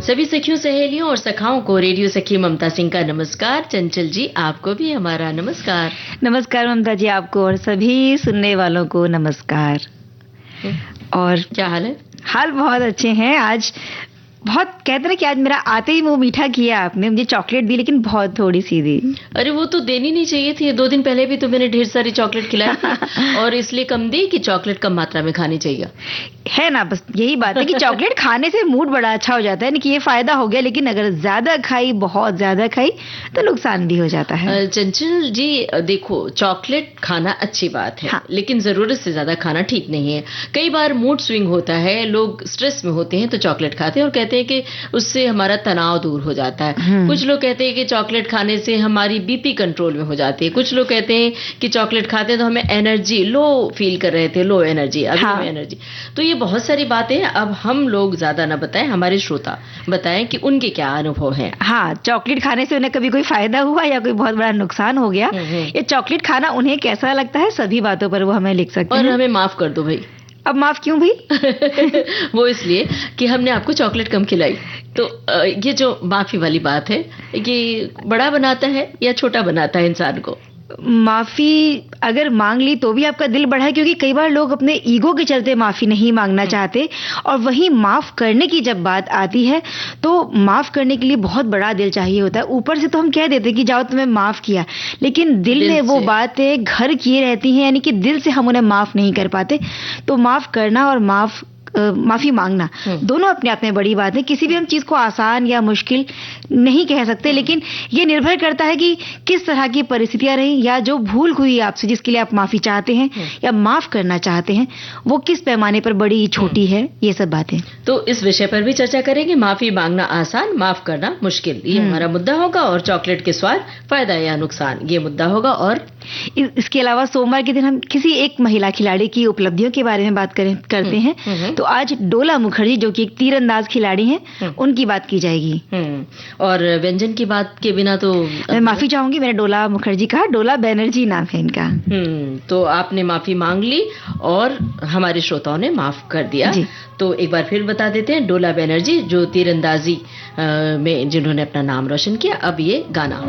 सभी सखियों, सहेलियों और सखाओं को रेडियो सखी ममता सिंह का नमस्कार। चंचल जी, आपको भी हमारा नमस्कार। नमस्कार ममता जी, आपको और सभी सुनने वालों को नमस्कार। और क्या हाल है? हाल बहुत अच्छे हैं। आज बहुत कहते ना कि आज मेरा आते ही मुंह मीठा किया आपने। मुझे चॉकलेट दी, लेकिन बहुत थोड़ी सी दी। अरे वो तो देनी नहीं चाहिए थी। 2 दिन पहले भी तो मैंने ढेर सारी चॉकलेट खिलाई थी और इसलिए कम दी कि चॉकलेट कम मात्रा में खानी चाहिए। है ना, बस यही बात है कि चॉकलेट खाने से मूड बड़ा अच्छा हो जाता है ना, कि ये फायदा हो गया, लेकिन अगर ज्यादा खाई, बहुत ज्यादा खाई तो नुकसान भी हो जाता है। चंचल जी देखो, चॉकलेट खाना अच्छी बात है, लेकिन जरूरत से ज्यादा खाना ठीक नहीं है। कई बार मूड स्विंग होता है, लोग स्ट्रेस में होते हैं तो चॉकलेट खाते हैं और कहते हैं कि उससे हमारा तनाव दूर हो जाता है। कुछ लोग कहते हैं कि चॉकलेट खाने से हमारी बीपी कंट्रोल में हो जाती है। कुछ लोग कहते हैं कि चॉकलेट खाते हैं तो हमें एनर्जी लो फील कर रहे थे, लो एनर्जी, अभी हमें एनर्जी। तो ये बहुत सारी बातें हैं। अब हम लोग ज्यादा ना बताएं, हमारे श्रोता बताएं कि उनके क्या अनुभव है। हाँ, चॉकलेट खाने से उन्हें कभी कोई फायदा हुआ या कोई बहुत बड़ा नुकसान हो गया, ये चॉकलेट खाना उन्हें कैसा लगता है, सभी बातों पर वो हमें लिख सकते हैं। और हमें माफ कर दो भाई। अब माफ क्यों भाई? वो इसलिए कि हमने आपको चॉकलेट कम खिलाई। तो ये जो माफी वाली बात है, ये बड़ा बनाता है या छोटा बनाता है इंसान को? माफी अगर मांग ली तो भी आपका दिल बढ़ा है, क्योंकि कई बार लोग अपने ईगो के चलते माफी नहीं मांगना चाहते, और वहीं माफ करने की जब बात आती है तो माफ करने के लिए बहुत बड़ा दिल चाहिए होता है। ऊपर से तो हम कह देते कि जाओ तुम्हें माफ किया, लेकिन दिल में वो बातें घर किए रहती हैं, यानी कि दिल से हम उन्हें माफ नहीं कर पाते। तो माफ करना और माफी मांगना दोनों अपने आप में बड़ी बात है। किसी भी हम चीज को आसान या मुश्किल नहीं कह सकते, लेकिन ये निर्भर करता है कि किस तरह की परिस्थितियां रही, या जो भूल हुई आपसे जिसके लिए आप माफी चाहते हैं या माफ करना चाहते हैं, वो किस पैमाने पर बड़ी छोटी है, ये सब बातें। तो इस विषय पर भी चर्चा करेंगे। माफी मांगना आसान, माफ करना मुश्किल, ये हमारा मुद्दा होगा। और चॉकलेट के स्वाद, फायदा या नुकसान, ये मुद्दा होगा। और इसके अलावा सोमवार के दिन हम किसी एक महिला खिलाड़ी की उपलब्धियों के बारे में बात करते हैं। तो आज डोला मुखर्जी, जो कि एक तीरंदाज खिलाड़ी हैं, उनकी बात की जाएगी। और व्यंजन की बात के बिना तो मैं माफी चाहूंगी, मैंने डोला मुखर्जी कहा, डोला बैनर्जी नाम है इनका। तो आपने माफी मांग ली और हमारे श्रोताओं ने माफ कर दिया। तो एक बार फिर बता देते हैं, डोला बैनर्जी जो तीरंदाजी में जिन्होंने अपना नाम रोशन किया। अब ये गाना।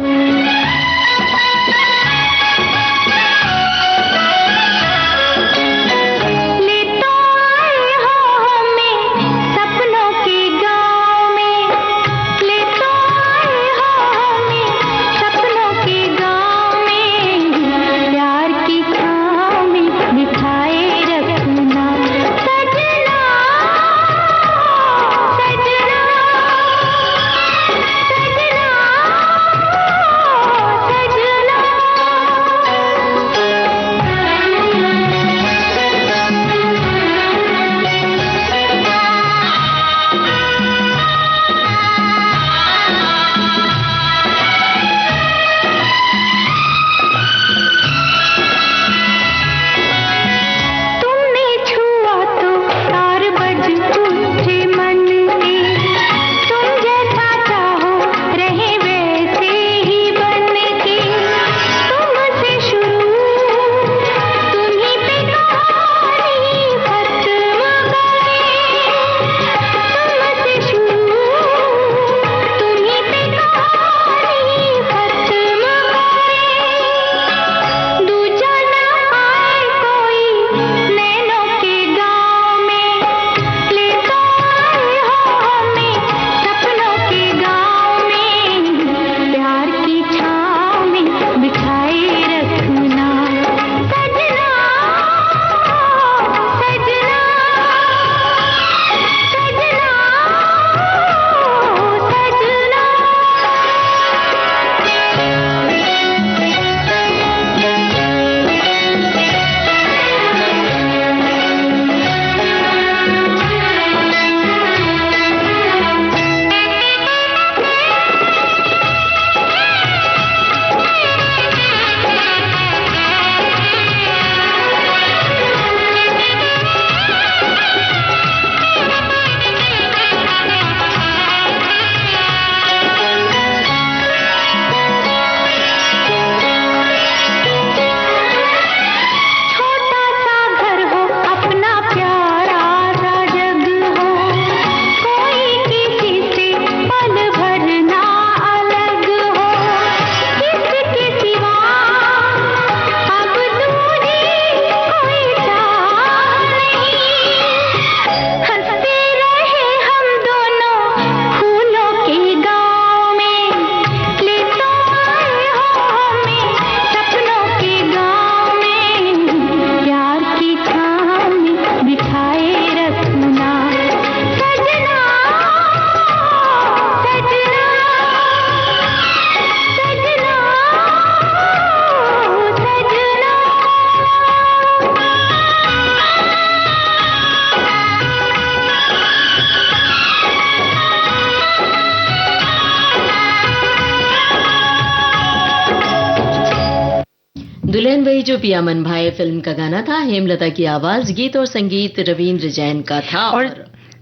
दुल्हन वही जो पिया मन भाए फिल्म का गाना था, हेमलता की आवाज, गीत और संगीत रवींद्र जैन का था। और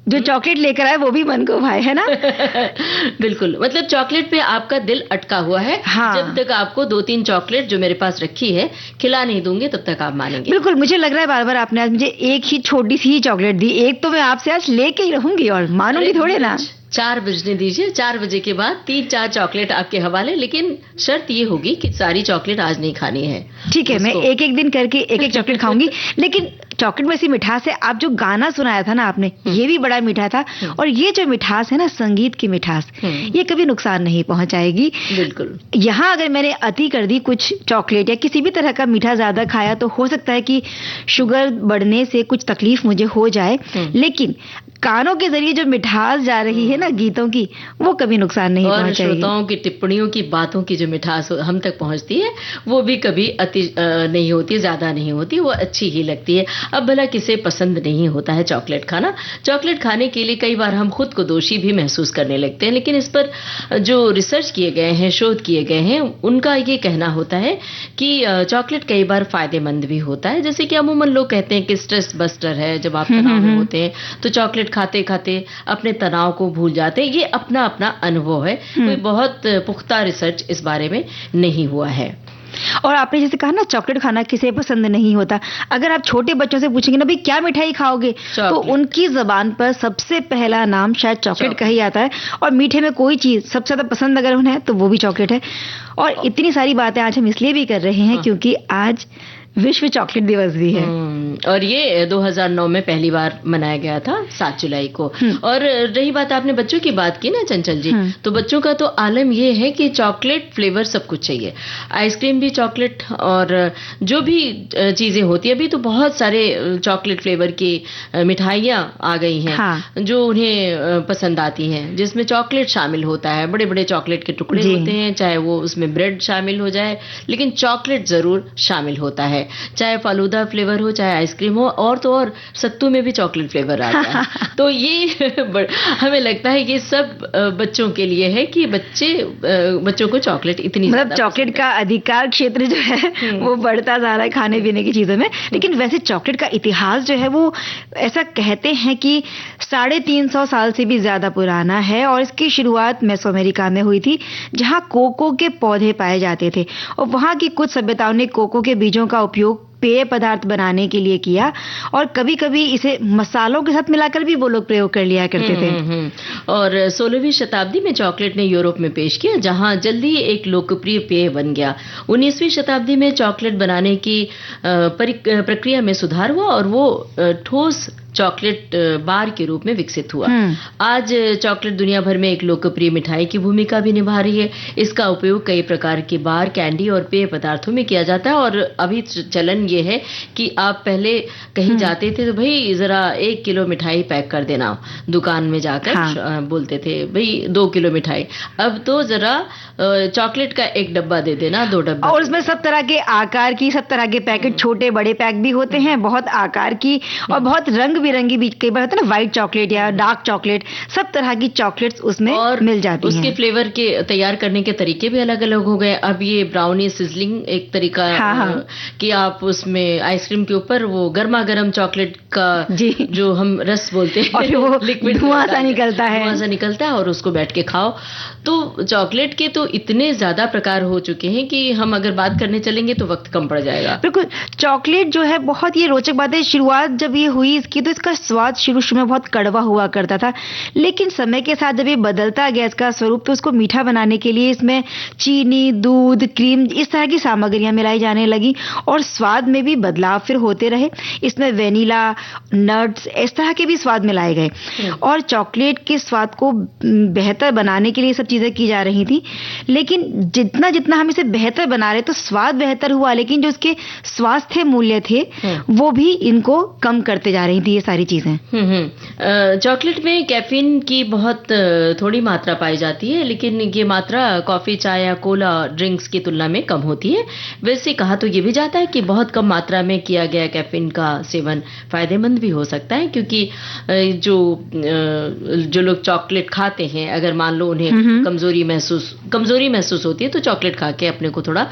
जो चॉकलेट लेकर आए वो भी मन को भाए, है ना? बिल्कुल, मतलब चॉकलेट पे आपका दिल अटका हुआ है। हाँ। जब तक आपको 2-3 चॉकलेट जो मेरे पास रखी है खिला नहीं दूंगी तब तक आप मानेंगे। बिल्कुल, मुझे लग रहा है बार बार आपने आज मुझे एक ही छोटी सी ही चॉकलेट दी, एक तो मैं आपसे आज लेके ही रहूंगी और मानूंगी थोड़े ना। 4 बजने दीजिए, 4 बजे के बाद 3-4 चॉकलेट आपके हवाले, लेकिन शर्त ये होगी कि सारी चॉकलेट आज नहीं खानी है। ठीक है, मैं एक एक दिन करके एक एक चॉकलेट खाऊंगी। लेकिन चॉकलेट में ऐसी मिठास है, आप जो गाना सुनाया था ना आपने, ये भी बड़ा मीठा था। और ये जो मिठास है ना, संगीत की मिठास, ये कभी नुकसान नहीं पहुंचाएगी। बिल्कुल। यहाँ अगर मैंने अति कर दी कुछ चॉकलेट या किसी भी तरह का मीठा ज्यादा खाया तो हो सकता है कि शुगर बढ़ने से कुछ तकलीफ मुझे हो जाए, लेकिन कानों के जरिए जो मिठास जा रही है ना गीतों की, वो कभी नुकसान नहीं पहुंचाएगी। और श्रोताओं की टिप्पणियों की, बातों की जो मिठास हम तक पहुंचती है वो भी कभी अति नहीं होती, ज्यादा नहीं होती, वो अच्छी ही लगती है। अब भला किसे पसंद नहीं होता है चॉकलेट खाना? चॉकलेट खाने के लिए कई बार हम खुद को दोषी भी महसूस करने लगते हैं, लेकिन इस पर जो रिसर्च किए गए हैं, शोध किए गए हैं, उनका ये कहना होता है कि चॉकलेट कई बार फायदेमंद भी होता है। जैसे कि अमूमन लोग कहते हैं कि स्ट्रेस बस्टर है, जब आप तनाव में होते हैं तो चॉकलेट खाते खाते अपने तनाव को भूल जाते हैं। ये अपना अपना अनुभव है, कोई बहुत पुख्ता रिसर्च इस बारे में नहीं हुआ है। और आपने जैसे कहा ना चॉकलेट खाना किसे पसंद नहीं होता, अगर आप छोटे बच्चों से पूछेंगे ना भाई क्या मिठाई खाओगे, तो उनकी जबान पर सबसे पहला नाम शायद चॉकलेट का ही आता है। और मीठे में कोई चीज सबसे ज्यादा पसंद अगर उन्हें है तो वो भी चॉकलेट है। और इतनी सारी बातें आज हम इसलिए भी कर रहे हैं क्योंकि आज विश्व चॉकलेट दिवस भी है। और ये 2009 में पहली बार मनाया गया था, 7 जुलाई को। और रही बात, आपने बच्चों की बात की ना चंचल जी, तो बच्चों का तो आलम ये है कि चॉकलेट फ्लेवर सब कुछ चाहिए। आइसक्रीम भी चॉकलेट, और जो भी चीजें होती है, अभी तो बहुत सारे चॉकलेट फ्लेवर की मिठाइयाँ आ गई हैं जो उन्हें पसंद आती हैं, जिसमें चॉकलेट शामिल होता है। बड़े बड़े चॉकलेट के टुकड़े होते हैं, चाहे वो उसमें ब्रेड शामिल हो जाए, लेकिन चॉकलेट जरूर शामिल होता है। चाहे फालूदा फ्लेवर हो, चाहे आइसक्रीम हो, और तो और सत्तू में भी चॉकलेट फ्लेवर आता है। तो ये हमें लगता है कि सब बच्चों के लिए है कि बच्चों को चॉकलेट इतनी, मतलब चॉकलेट का अधिकार क्षेत्र जो है वो बढ़ता जा रहा है खाने पीने की चीजों में। लेकिन वैसे चॉकलेट का इतिहास जो है वो ऐसा कहते हैं कि 350 साल से भी ज्यादा पुराना है। और इसकी शुरुआत मेसोअमेरिका में हुई थी, जहां कोको के पौधे पाए जाते थे, और वहां की कुछ सभ्यताओं ने कोको के बीजों का उपयोग पेय पदार्थ बनाने के लिए किया, और कभी कभी इसे मसालों के साथ मिलाकर भी वो लोग प्रयोग कर लिया करते थे। और 16वीं शताब्दी में चॉकलेट ने यूरोप में पेश किया, जहां जल्दी एक लोकप्रिय पेय बन गया। 19वीं शताब्दी में चॉकलेट बनाने की प्रक्रिया में सुधार हुआ और वो ठोस चॉकलेट बार के रूप में विकसित हुआ। आज चॉकलेट दुनिया भर में एक लोकप्रिय मिठाई की भूमिका भी निभा रही है। इसका उपयोग कई प्रकार के बार, कैंडी और पेय पदार्थों में किया जाता है। और अभी चलन ये है कि आप पहले कहीं जाते थे तो भाई जरा 1 किलो मिठाई पैक कर देना, दुकान में जाकर बोलते थे भाई 2 किलो मिठाई। अब तो जरा चॉकलेट का 1 डब्बा दे देना, 2 डब्बा। और उसमें सब तरह के आकार की, सब तरह के पैकेट, छोटे बड़े पैक भी होते हैं, बहुत आकार की और बहुत रंग बिरंगी भी कई बार होता है ना, व्हाइट चॉकलेट या डार्क चॉकलेट, सब तरह की चॉकलेट्स उसमें मिल जाती हैं। उसके फ्लेवर के तैयार करने के तरीके भी अलग अलग हो गए। अब ये ब्राउनी सिजलिंग एक तरीका कि आप उसमें आइसक्रीम के ऊपर वो गर्मा गर्म चॉकलेट का जो हम रस बोलते हैं, और वो लिक्विड धुआं सा निकलता है और उसको बैठ के खाओ। तो चॉकलेट के तो इतने ज्यादा प्रकार हो चुके हैं कि हम अगर बात करने चलेंगे तो वक्त कम पड़ जाएगा। बिल्कुल, चॉकलेट जो है बहुत ये रोचक बात है। शुरुआत जब ये हुई इसकी तो इसका स्वाद शुरू में बहुत कड़वा हुआ करता था, लेकिन समय के साथ जब ये बदलता गया इसका स्वरूप, तो उसको मीठा बनाने के लिए इसमें चीनी, दूध, क्रीम, इस तरह की सामग्रियां मिलाई जाने लगी और स्वाद में भी बदलाव फिर होते रहे। इसमें वेनिला, नट्स, इस तरह के भी स्वाद मिलाए गए और चॉकलेट के स्वाद को बेहतर बनाने के लिए सब चीजें की जा रही थी। लेकिन जितना जितना हम इसे बेहतर बना रहे तो स्वाद बेहतर हुआ, लेकिन जो इसके स्वास्थ्य मूल्य थे वो भी इनको कम करते जा रही थी। ये सारी चीजें। चॉकलेट में कैफीन की बहुत थोड़ी मात्रा पाई जाती है, लेकिन ये मात्रा कॉफी, चाय या कोला ड्रिंक्स की तुलना में कम होती है। वैसे कहा तो ये भी जाता है कि बहुत कम मात्रा में किया गया कैफीन का सेवन फायदेमंद भी हो सकता है, क्योंकि जो लोग चॉकलेट खाते हैं, अगर मान लो उन्हें कमजोरी महसूस होती है, तो चॉकलेट खा के अपने को थोड़ा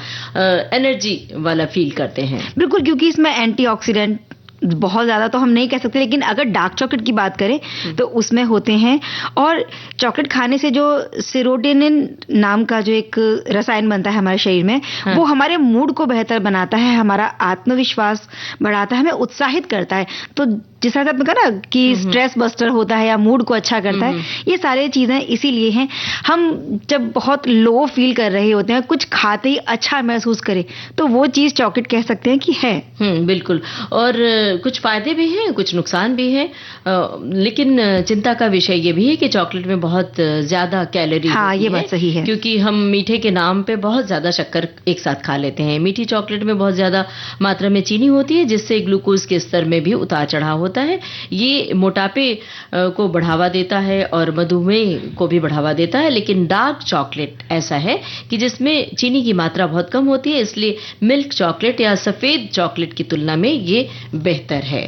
एनर्जी वाला फील करते हैं। बिल्कुल, क्योंकि इसमें एंटीऑक्सीडेंट बहुत ज्यादा तो हम नहीं कह सकते, लेकिन अगर डार्क चॉकलेट की बात करें तो उसमें होते हैं। और चॉकलेट खाने से जो सेरोटोनिन नाम का जो एक रसायन बनता है हमारे शरीर में, वो हमारे मूड को बेहतर बनाता है, हमारा आत्मविश्वास बढ़ाता है, हमें उत्साहित करता है। तो जिस तरह से आपने कहा ना कि स्ट्रेस बस्टर होता है या मूड को अच्छा करता है, ये सारी चीजें इसीलिए हैं। हम जब बहुत लो फील कर रहे होते हैं, कुछ खाते ही अच्छा महसूस करें, तो वो चीज चॉकलेट कह सकते हैं कि है। बिल्कुल। और कुछ फायदे भी हैं, कुछ नुकसान भी हैं, लेकिन चिंता का विषय ये भी है कि चॉकलेट में बहुत ज्यादा कैलोरी होती है। ये बात सही है, क्योंकि हम मीठे के नाम पे बहुत ज्यादा शक्कर एक साथ खा लेते हैं। मीठी चॉकलेट में बहुत ज्यादा मात्रा में चीनी होती है, जिससे ग्लूकोज के स्तर में भी उतार चढ़ाव होता है। ये मोटापे को बढ़ावा देता है और मधुमेह को भी बढ़ावा देता है। लेकिन डार्क चॉकलेट ऐसा है कि जिसमें चीनी की मात्रा बहुत कम होती है, इसलिए मिल्क चॉकलेट या सफेद चॉकलेट की तुलना में ये बेहतर है।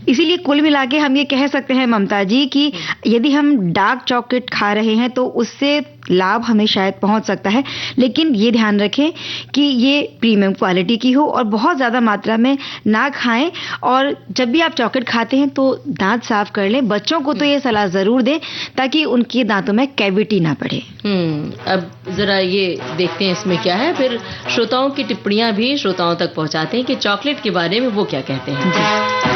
इसीलिए कुल मिला के हम ये कह सकते हैं ममता जी कि यदि हम डार्क चॉकलेट खा रहे हैं तो उससे लाभ हमें शायद पहुंच सकता है, लेकिन ये ध्यान रखें कि ये प्रीमियम क्वालिटी की हो और बहुत ज्यादा मात्रा में ना खाएं। और जब भी आप चॉकलेट खाते हैं तो दांत साफ कर लें। बच्चों को तो ये सलाह जरूर दें ताकि उनके दांतों में कैविटी ना पड़े। अब जरा ये देखते हैं इसमें क्या है, फिर श्रोताओं की टिप्पणियां भी श्रोताओं तक पहुंचाते हैं कि चॉकलेट के बारे में वो क्या कहते हैं।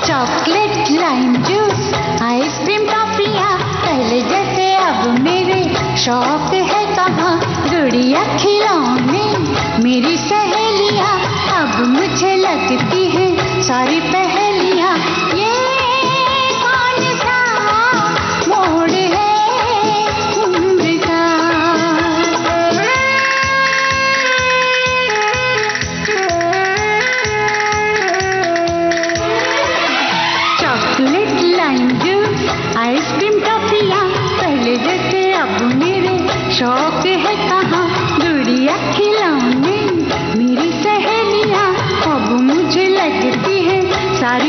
चॉकलेट, लाइम जूस, आइसक्रीम, टॉफियाँ पहले जैसे अब मेरे शौक है कहाँ। गुड़िया खिलौने मेरी सहेलियाँ, अब मुझे लगती है सारी पहेलियाँ। ये कौन सा मोड़ है उम्र का। चॉकलेट, लाइम जूस, आइसक्रीम, टॉफियाँ पहले जैसे अब मेरे शौक है कहाँ। गुड़िया खिलौने मेरी सहेलियाँ, अब मुझे लगती है सारी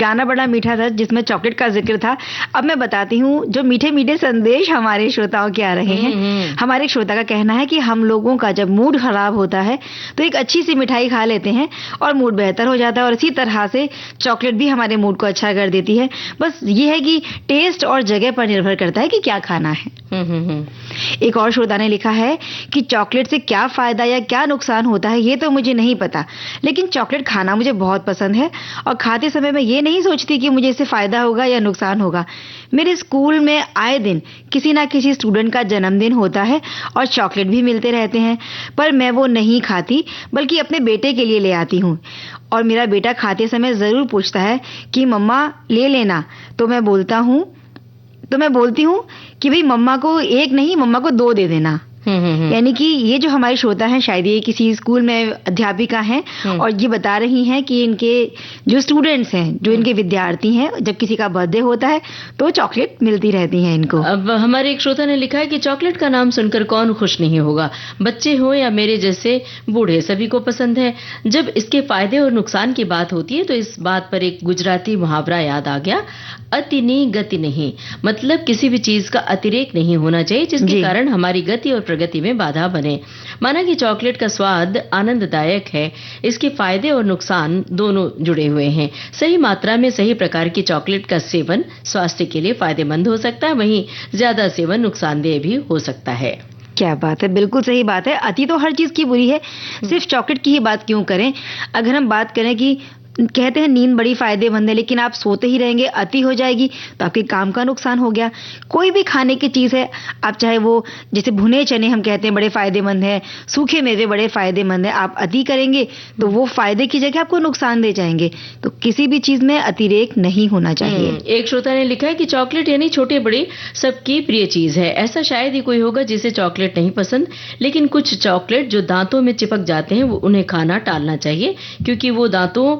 गाना बड़ा मीठा था जिसमें चॉकलेट का जिक्र था। अब मैं बताती हूँ जो मीठे मीठे संदेश हमारे श्रोताओं के आ रहे हैं। हमारे एक श्रोता का कहना है कि हम लोगों का जब मूड खराब होता है तो एक अच्छी सी मिठाई खा लेते हैं और मूड बेहतर हो जाता है, और इसी तरह से चॉकलेट भी हमारे मूड को अच्छा कर देती है। बस ये है कि टेस्ट और जगह पर निर्भर करता है कि क्या खाना है। एक और श्रोता ने लिखा है कि चॉकलेट से क्या फायदा या क्या नुकसान होता है ये तो मुझे नहीं पता, लेकिन चॉकलेट खाना मुझे बहुत पसंद है और खाते समय मैं ये नहीं सोचती कि मुझे इससे फायदा होगा या नुकसान होगा। मेरे स्कूल में आए दिन किसी ना किसी स्टूडेंट का जन्मदिन होता है और चॉकलेट भी मिलते रहते हैं, पर मैं वो नहीं खाती बल्कि अपने बेटे के लिए ले आती हूँ। और मेरा बेटा खाते समय जरूर पूछता है कि मम्मा ले लेना, तो मैं बोलती हूँ कि भाई मम्मा को एक नहीं, मम्मा को 2 दे देना। यानी कि ये जो हमारे श्रोता हैं शायद ये किसी स्कूल में अध्यापिका हैं और ये बता रही हैं कि इनके जो स्टूडेंट्स हैं, जो इनके विद्यार्थी हैं, जब किसी का बर्थडे होता है तो चॉकलेट मिलती रहती है इनको। अब हमारे एक श्रोता ने लिखा है कि चॉकलेट का नाम सुनकर कौन खुश नहीं होगा, बच्चे हो या मेरे जैसे बूढ़े, सभी को पसंद है। जब इसके फायदे और नुकसान की बात होती है तो इस बात पर एक गुजराती मुहावरा याद आ गया, अति नहीं गति नहीं। मतलब किसी भी चीज का अतिरेक नहीं होना चाहिए जिसके कारण हमारी गति और प्रगति में बाधा बने। माना कि चॉकलेट का स्वाद आनंददायक है, इसके फायदे और नुकसान दोनों जुड़े हुए हैं। सही मात्रा में सही प्रकार की चॉकलेट का सेवन स्वास्थ्य के लिए फायदेमंद हो सकता है, वहीं ज्यादा सेवन नुकसानदेह भी हो सकता है। क्या बात है, बिल्कुल सही बात है। अति तो हर चीज की बुरी है, सिर्फ चॉकलेट की ही बात क्यों करें। अगर हम बात करें कि कहते हैं नींद बड़ी फायदेमंद है, लेकिन आप सोते ही रहेंगे, अति हो जाएगी तो आपके काम का नुकसान हो गया। कोई भी खाने की चीज है, आप चाहे वो जैसे भुने चने हम कहते हैं बड़े फायदेमंद है, सूखे मेवे बड़े फायदेमंद है, आप अति करेंगे तो वो फायदे की जगह आपको नुकसान दे जाएंगे। तो किसी भी चीज में अतिरेक नहीं होना चाहिए। एक श्रोता ने लिखा है कि चॉकलेट यानी छोटे बड़े सबकी प्रिय चीज है। ऐसा शायद ही कोई होगा जिसे चॉकलेट नहीं पसंद, लेकिन कुछ चॉकलेट जो दांतों में चिपक जाते हैं वो उन्हें खाना टालना चाहिए, क्योंकि वो दांतों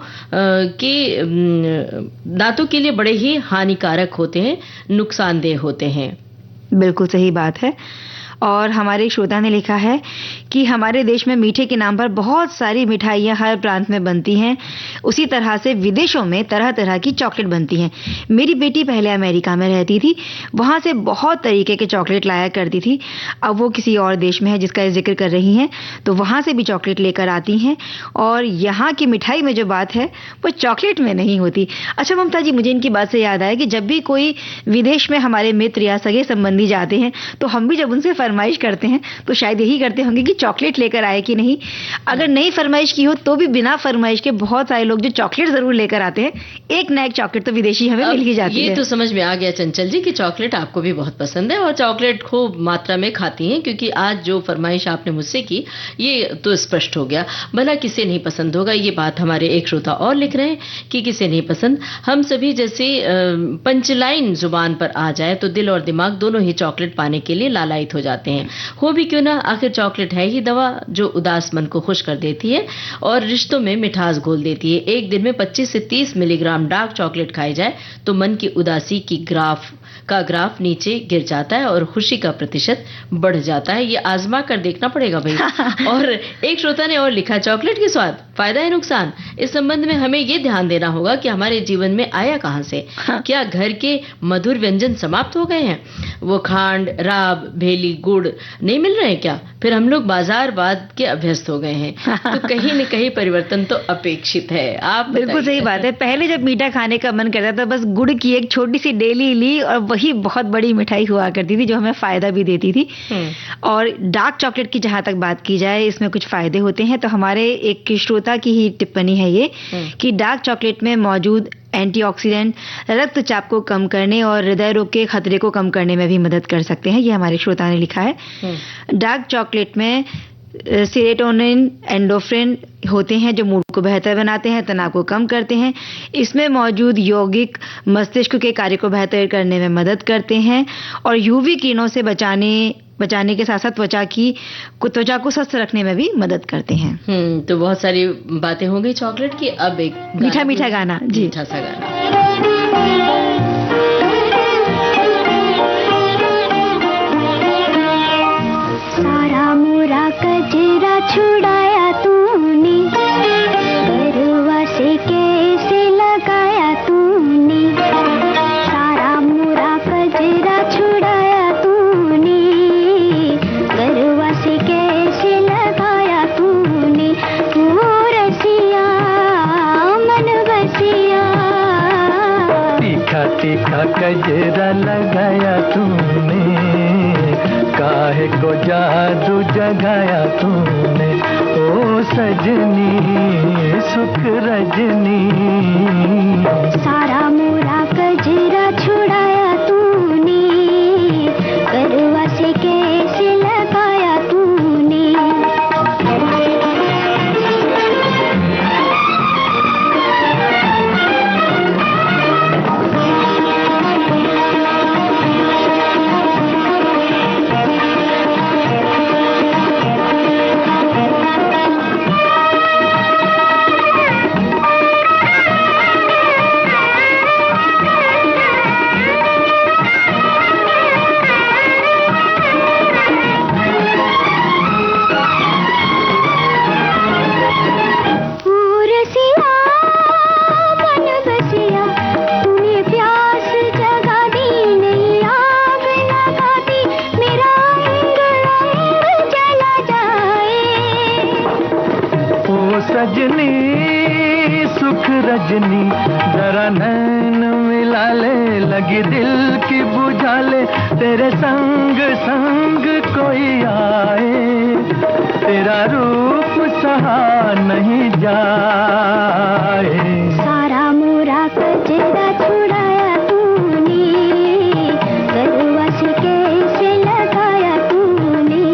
के लिए बड़े ही हानिकारक होते हैं, नुकसानदेह होते हैं। बिल्कुल सही बात है। और हमारे श्रोता ने लिखा है कि हमारे देश में मीठे के नाम पर बहुत सारी मिठाइयाँ हर प्रांत में बनती हैं, उसी तरह से विदेशों में तरह तरह की चॉकलेट बनती हैं। मेरी बेटी पहले अमेरिका में रहती थी, वहाँ से बहुत तरीके के चॉकलेट लाया करती थी। अब वो किसी और देश में है जिसका जिक्र कर रही हैं, तो वहाँ से भी चॉकलेट लेकर आती हैं। और यहाँ की मिठाई में जो बात है वो चॉकलेट में नहीं होती। अच्छा ममता जी, मुझे इनकी बात से याद आया कि जब भी कोई विदेश में हमारे मित्र या सगे संबंधी जाते हैं तो हम भी जब उनसे फरमाइश करते हैं तो शायद यही करते होंगे कि चॉकलेट लेकर आए कि नहीं। अगर नहीं फरमाइश की हो तो भी बिना फरमाइश के बहुत सारे लोग जो चॉकलेट जरूर लेकर आते हैं, एक ना एक चॉकलेट तो विदेशी हमें मिल ही जाती है। ये तो समझ में आ गया चंचल जी कि चॉकलेट आपको भी बहुत पसंद है और चॉकलेट खूब मात्रा में खाती हैं, क्योंकि आज जो फरमाइश आपने मुझसे की ये तो स्पष्ट हो गया। भला किसे नहीं पसंद होगा, ये बात हमारे एक श्रोता और लिख रहे हैं कि किसे नहीं पसंद। हम सभी जैसे पंचलाइन जुबान पर आ जाए तो दिल और दिमाग दोनों ही चॉकलेट पाने के लिए लालायित हो जाते हैं। हो भी क्यों ना, आखिर चॉकलेट है ही दवा जो उदास मन को खुश कर देती है और रिश्तों में मिठास घोल देती है। एक दिन में 25 से 30 मिलीग्राम डार्क चॉकलेट खाई जाए तो मन की उदासी की ग्राफ नीचे गिर जाता है और खुशी का प्रतिशत बढ़ जाता है। ये आजमा कर देखना पड़ेगा भाई। और एक श्रोता ने और लिखा, चॉकलेट के स्वाद, फायदा है नुकसान, इस संबंध में हमें ये ध्यान देना होगा कि हमारे जीवन में आया कहां से। क्या घर के मधुर व्यंजन समाप्त हो गए हैं? वो खांड, राब, भेली, गुड़ नहीं मिल रहे क्या? फिर हम लोग बाजारवाद के अभ्यस्त हो गए हैं। तो कहीं न कहीं परिवर्तन तो अपेक्षित है। आप बिल्कुल सही बात है। पहले जब मीठा खाने का मन करता था बस गुड़ की एक छोटी सी डेली ली और वही बहुत बड़ी मिठाई हुआ करती थी जो हमें फायदा भी देती थी। और डार्क चॉकलेट की जहां तक बात की जाए, इसमें कुछ फायदे होते हैं। तो हमारे एक श्रोता की ही टिप्पणी है ये कि डार्क चॉकलेट में मौजूद एंटीऑक्सीडेंट रक्तचाप को कम करने और हृदय रोग के खतरे को कम करने में भी मदद कर सकते हैं। ये हमारे श्रोता ने लिखा है। डार्क चॉकलेट में सेरोटोनिन, एंडोफ्रिन होते हैं जो मूड को बेहतर बनाते हैं, तनाव को कम करते हैं। इसमें मौजूद यौगिक मस्तिष्क के कार्य को बेहतर करने में मदद करते हैं और यूवी किरणों से बचाने के साथ साथ त्वचा को स्वस्थ रखने में भी मदद करते हैं। तो बहुत सारी बातें हो गई चॉकलेट की। अब एक मीठा गाना जी, मीठा सा गाना। सारा मोरा कजरा छुड़ाया तूने, बरुआ से कैसे लगाया तूने। गजरा लगाया तूने, काहे को जादू जगाया तूने, ओ सजनी सुख रजनी। सारा मोरा गजरा छुड़ाया तूने, करवा से कैसे लगाया तूने। सजनी सुख रजनी, जरा नैन मिला ले, लगी दिल की बुझा ले, तेरे संग संग कोई आए, तेरा रूप सहा नहीं जाए। सारा मोरा गजरा छुड़ाया तूने, करवा से कैसे लगाया तूने।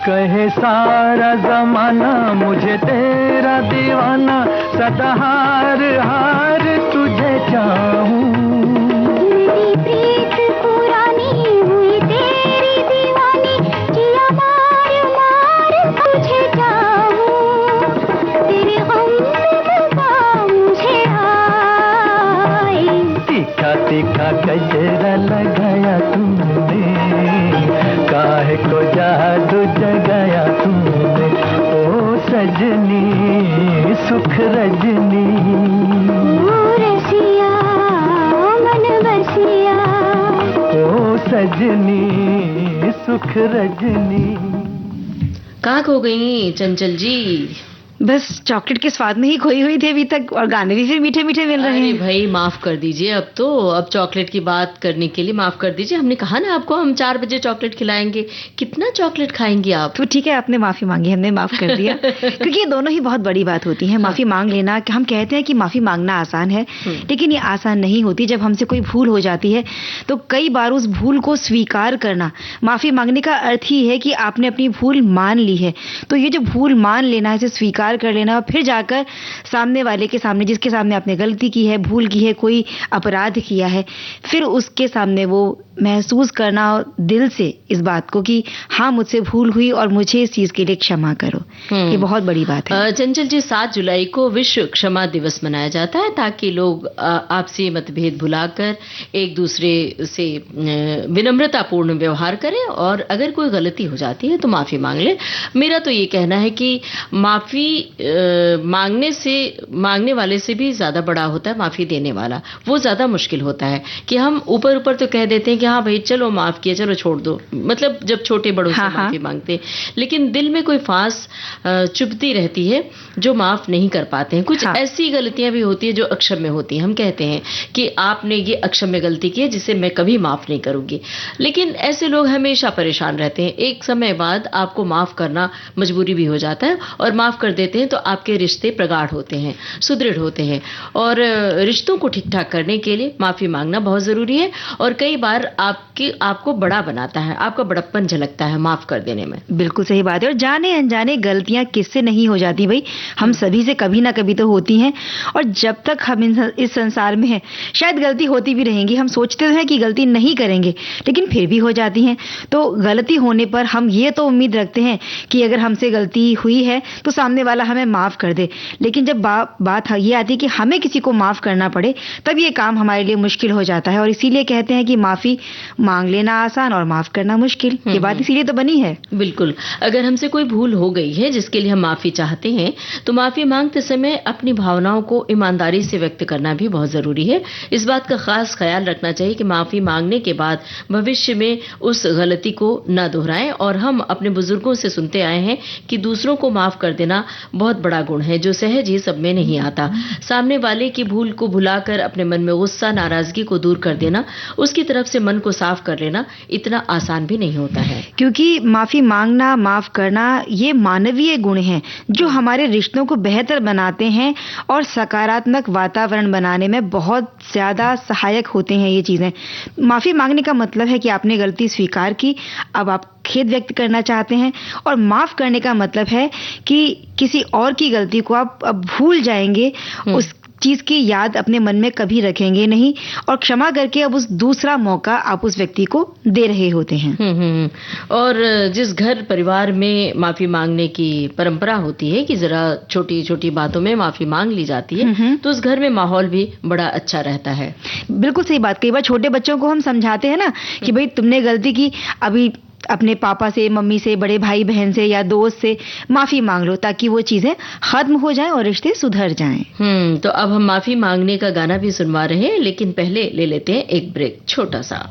कहे सारा जमाना मुझे तेरा दीवाना, सदा हार हार तुझे चाहूं। मेरी प्रीत पुरानी हुई तेरी दीवानी, जिया मार मार तुझे चाहूं। तेरे गम में बता मुझे आए। तीखा तीखा गजरा लगाया तूने, काहे को जादू जगाया तूने, ओ सजनी सुख रजनी। ओ रसिया मन बरसिया, ओ सजनी सुख रजनी। कहाँ खो गई चंचल जी? बस चॉकलेट के स्वाद में ही खोई हुई थी अभी तक, और गाने भी फिर मीठे मीठे मिल रहे अरे हैं। भाई माफ कर दीजिए, अब तो अब चॉकलेट की बात करने के लिए माफ कर दीजिए। हमने कहा ना आपको हम 4 बजे चॉकलेट खिलाएंगे, कितना चॉकलेट खाएंगी आप? तो ठीक है, आपने माफी मांगी, हमने माफ कर दिया। क्योंकि ये दोनों ही बहुत बड़ी बात होती है, माफी मांग लेना। हम कहते हैं कि माफी मांगना आसान है, लेकिन ये आसान नहीं होती। जब हमसे कोई भूल हो जाती है तो कई बार उस भूल को स्वीकार करना, माफी मांगने का अर्थ ही है कि आपने अपनी भूल मान ली है। तो ये जो भूल मान लेना, इसे स्वीकार कर लेना, और फिर जाकर सामने वाले के सामने, जिसके सामने आपने गलती की है, भूल की है, कोई अपराध किया है, फिर उसके सामने वो महसूस करना दिल से इस बात को कि हाँ मुझसे भूल हुई और मुझे इस चीज के लिए क्षमा करो, ये बहुत बड़ी बात है। चंचल जी, 7 जुलाई को विश्व क्षमा दिवस मनाया जाता है ताकि लोग आपसी मतभेद भुलाकर एक दूसरे से विनम्रतापूर्ण व्यवहार करें, और अगर कोई गलती हो जाती है तो माफी मांग ले। मेरा तो ये कहना है कि माफी मांगने वाले से भी ज्यादा बड़ा होता है माफी देने वाला। वो ज्यादा मुश्किल होता है कि हम ऊपर ऊपर तो कह देते हैं कि हाँ भाई चलो माफ किया, चलो छोड़ दो, मतलब जब छोटे बड़ों से माफी मांगते हैं, लेकिन दिल में कोई फांस चुभती रहती है जो माफ नहीं कर पाते हैं। कुछ ऐसी गलतियां भी होती है जो अक्षम्य होती हैं। हम कहते हैं कि आपने ये अक्षम्य गलती की है जिसे मैं कभी माफ नहीं करूंगी, लेकिन ऐसे लोग हमेशा परेशान रहते हैं। एक समय बाद आपको माफ करना मजबूरी भी हो जाता है, और माफ कर देते हैं तो आपके रिश्ते प्रगाढ़ होते हैं, सुदृढ़ होते हैं। और रिश्तों को ठीक ठाक करने के लिए माफी मांगना बहुत जरूरी है, और कई बार आपको बड़ा बनाता है, आपका बड़प्पन झलकता है माफ कर देने में। बिल्कुल सही बात है। और जाने अनजाने गलतियां किससे नहीं हो जाती भाई, हम सभी से कभी ना कभी तो होती हैं, और जब तक हम इस संसार में हैं शायद गलती होती भी रहेंगी। हम सोचते हैं कि गलती नहीं करेंगे, लेकिन फिर भी हो जाती हैं। तो गलती होने पर हम ये तो उम्मीद रखते हैं कि अगर हमसे गलती हुई है तो सामने वाला वाला हमें माफ कर दे, लेकिन जब बात ये आती है कि हमें किसी को माफ करना पड़े, तब ये काम हमारे लिए मुश्किल हो जाता है। और इसीलिए कहते हैं कि माफी मांग लेना आसान और माफ करना मुश्किल। ये बात इसीलिए तो बनी है। बिल्कुल। अगर हमसे कोई भूल हो गई है जिसके लिए हम माफी चाहते हैं, तो माफी मांगते समय अपनी भावनाओं को ईमानदारी से व्यक्त करना भी बहुत जरूरी है। इस बात का खास ख्याल रखना चाहिए कि माफी मांगने के बाद भविष्य में उस गलती को न दोहराएं। और हम अपने बुजुर्गों से सुनते आए हैं कि दूसरों को माफ कर देना बहुत बड़ा गुण है, जो सहज ही सब में नहीं आता। सामने वाले की भूल को भुलाकर अपने मन में गुस्सा, नाराजगी को दूर कर देना, उसकी तरफ से मन को साफ कर लेना इतना आसान भी नहीं होता है। क्योंकि माफी मांगना, माफ करना ये मानवीय गुण हैं जो हमारे रिश्तों को बेहतर बनाते हैं और सकारात्मक वातावरण बनाने में बहुत ज्यादा सहायक होते हैं ये चीजें। माफी मांगने का मतलब है कि आपने गलती स्वीकार की, अब आप खेद व्यक्त करना चाहते हैं। और माफ करने का मतलब है कि किसी और की गलती को आप अब भूल जाएंगे, उस चीज की याद अपने मन में कभी रखेंगे नहीं, और क्षमा करके अब उस दूसरा मौका आप उस व्यक्ति को दे रहे होते हैं। और जिस घर परिवार में माफी मांगने की परंपरा होती है कि जरा छोटी छोटी बातों में माफी मांग ली जाती है, तो उस घर में माहौल भी बड़ा अच्छा रहता है। बिल्कुल सही बात। कई बार छोटे बच्चों को हम समझाते हैं ना कि भाई तुमने गलती की, अभी अपने पापा से, मम्मी से, बड़े भाई बहन से या दोस्त से माफी मांग लो, ताकि वो चीजें खत्म हो जाएं और रिश्ते सुधर जाएं। तो अब हम माफी मांगने का गाना भी सुनवा रहे हैं, लेकिन पहले ले लेते हैं एक ब्रेक छोटा सा।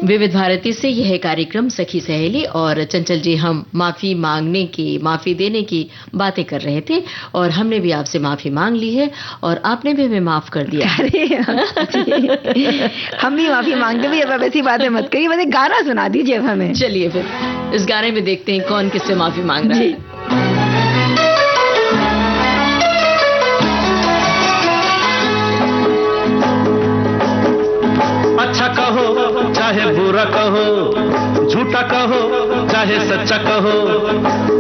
विविध भारती से यह कार्यक्रम सखी सहेली, और चंचल जी हम माफी मांगने की, माफी देने की बातें कर रहे थे, और हमने भी आपसे माफी मांग ली है और आपने भी हमें माफ कर दिया। अरे हम भी माफी मांगते भी, अब ऐसी बातें मत करिए। मतलब गाना सुना दीजिए अब हमें। चलिए फिर इस गाने में देखते हैं कौन किससे माफी मांग रहा है। अच्छा कहो चाहे बुरा कहो, झूठा कहो चाहे सच्चा कहो,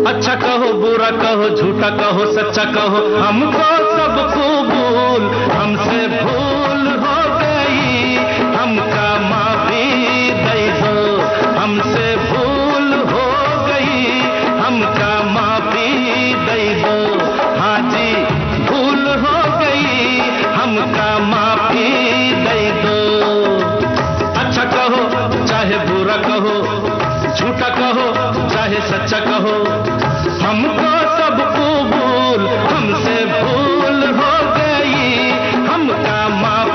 अच्छा कहो बुरा कहो, झूठा कहो सच्चा कहो, हमको सब कबूल, हमसे भूल हो गई, हमका माफी दे दो, हमसे भूल हो गई, हमका माफी दे दो, हाँ जी भूल हो गई, हमका माफी दे दो। अच्छा कहो चाहे बुरा कहो, झूठा कहो चाहे सच्चा कहो, हमको सब कबूल, हमसे भूल हो गई, हमका माफ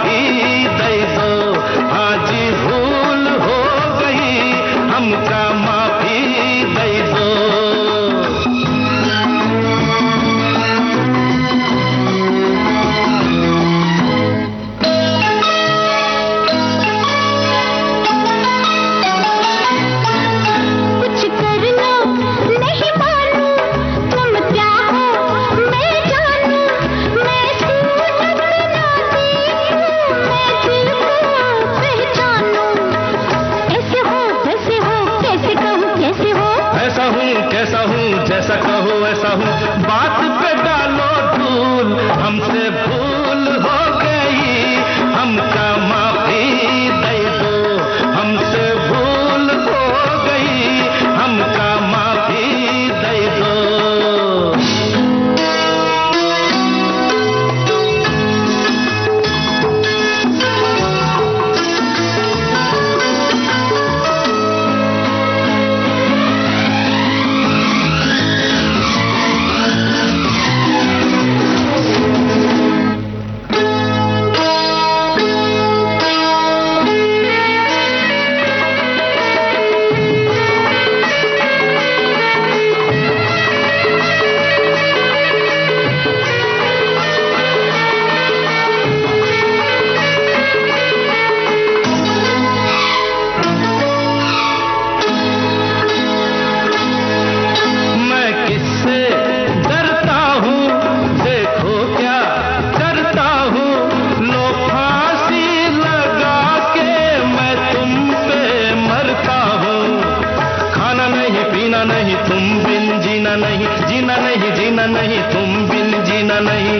नहीं, तुम बिन जीना नहीं,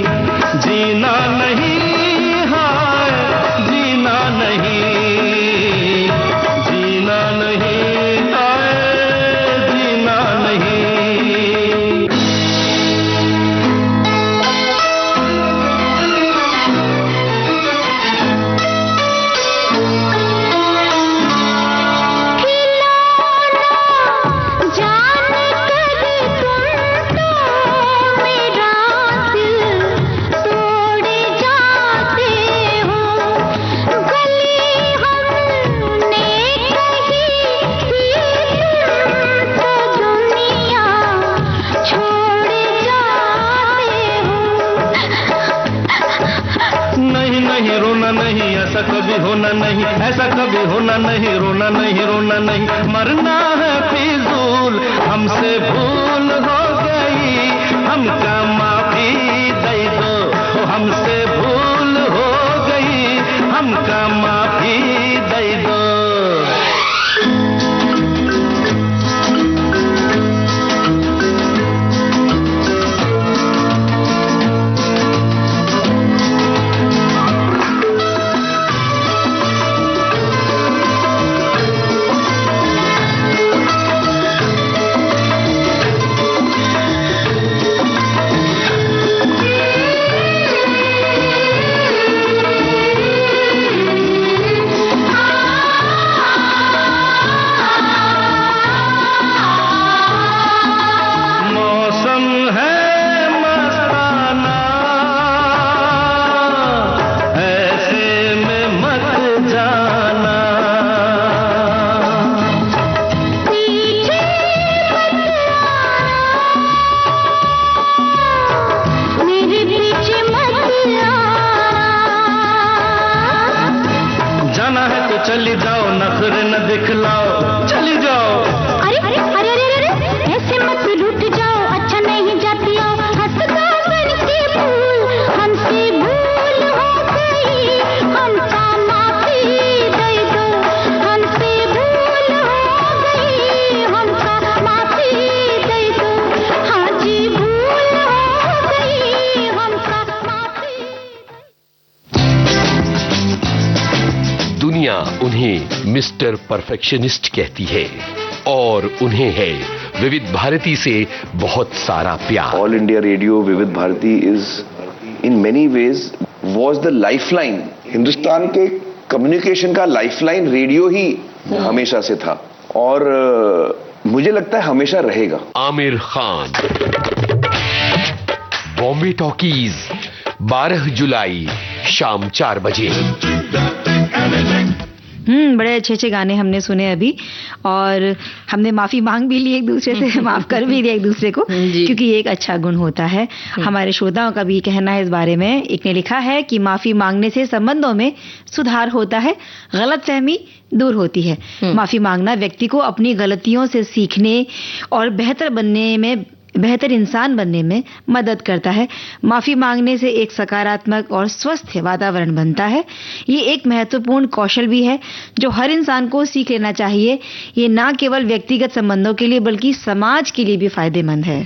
जीना नहीं, हाय जीना नहीं, जीना नहीं, हाय जीना नहीं। ऐसा कभी होना नहीं, ऐसा कभी होना नहीं, रोना नहीं, रोना नहीं, मरना है फिजूल, हमसे भूल हो गई, हमका माफी दे दो, हमसे भूल हो गई, हमका माफी दे दो। चली जाओ, नखरे न दिखलाओ, चली जाओ। अरे अरे अरे अरे अरे ऐसे मत रूठ जाओ, अच्छा नहीं जाती हो, हंसता बन के भूल, हमसे भूल हो गई, हमका माफी दे दो, हमसे भूल हो गई, हमका माफी दे दो, हाँ जी भूल हो गई, हमका माफी। दुनिया उन्हें मिस्टर परफेक्शनिस्ट कहती है और उन्हें है विविध भारती से बहुत सारा प्यार। All India Radio Vividh Bharati is in many ways was the lifeline, Hindustan के कम्युनिकेशन का लाइफलाइन रेडियो ही हमेशा से था और मुझे लगता है हमेशा रहेगा। आमिर खान, बॉम्बे टॉकीज, 12 जुलाई शाम 4 बजे। बड़े अच्छे अच्छे गाने हमने सुने अभी और हमने माफी मांग भी ली एक दूसरे से, माफ कर भी दिया एक दूसरे को, क्योंकि ये एक अच्छा गुण होता है। हमारे श्रोताओं का भी कहना है इस बारे में। एक ने लिखा है कि माफी मांगने से संबंधों में सुधार होता है, गलतफहमी दूर होती है। माफी मांगना व्यक्ति को अपनी गलतियों से सीखने और बेहतर इंसान बनने में मदद करता है। माफी मांगने से एक सकारात्मक और स्वस्थ वातावरण बनता है। ये एक महत्वपूर्ण कौशल भी है जो हर इंसान को सीख लेना चाहिए। ये ना केवल व्यक्तिगत संबंधों के लिए बल्कि समाज के लिए भी फायदेमंद है।